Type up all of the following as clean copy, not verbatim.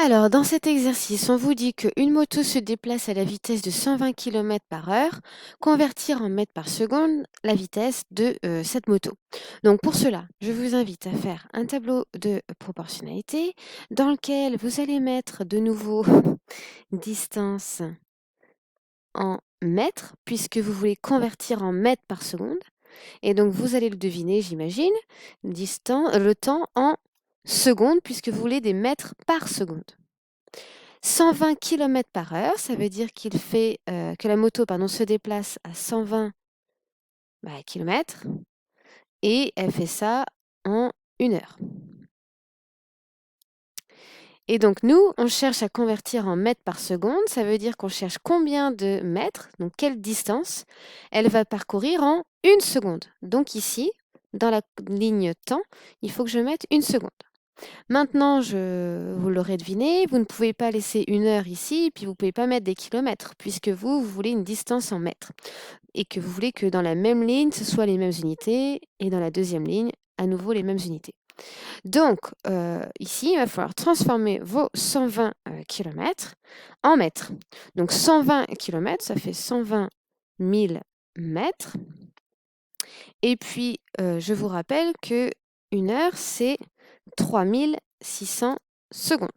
Alors, dans cet exercice, on vous dit qu'une moto se déplace à la vitesse de 120 km/h, convertir en mètres par seconde la vitesse de cette moto. Donc, pour cela, je vous invite à faire un tableau de proportionnalité dans lequel vous allez mettre de nouveau distance en mètres, puisque vous voulez convertir en mètres par seconde. Et donc, vous allez le deviner, j'imagine, le temps en secondes, puisque vous voulez des mètres par seconde. 120 km/h, ça veut dire que la moto se déplace à 120 km et elle fait ça en 1 heure. Et donc nous, on cherche à convertir en mètres par seconde, ça veut dire qu'on cherche combien de mètres, donc quelle distance elle va parcourir en 1 seconde. Donc ici, dans la ligne temps, il faut que je mette 1 seconde. Maintenant, vous l'aurez deviné, vous ne pouvez pas laisser 1 heure ici, et puis vous ne pouvez pas mettre des kilomètres, puisque vous voulez une distance en mètres, et que vous voulez que dans la même ligne, ce soit les mêmes unités, et dans la deuxième ligne, à nouveau les mêmes unités. Donc, ici, il va falloir transformer vos 120 km en mètres. Donc, 120 km, ça fait 120 000 mètres. Et puis, je vous rappelle que 1 heure, c'est 3600 secondes.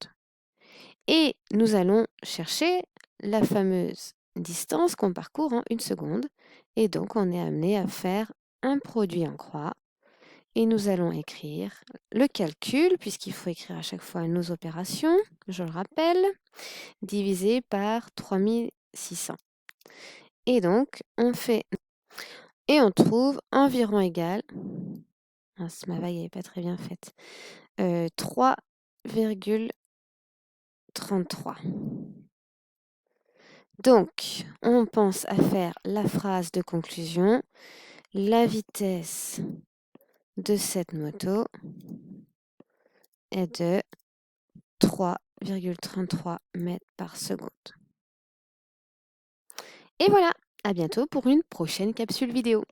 Et nous allons chercher la fameuse distance qu'on parcourt en 1 seconde. Et donc, on est amené à faire un produit en croix. Et nous allons écrire le calcul, puisqu'il faut écrire à chaque fois nos opérations, je le rappelle, divisé par 3600. Et donc, on trouve environ égal, ma vague n'est pas très bien faite, 3,33. Donc, on pense à faire la phrase de conclusion. La vitesse de cette moto est de 3,33 mètres par seconde. Et voilà, à bientôt pour une prochaine capsule vidéo.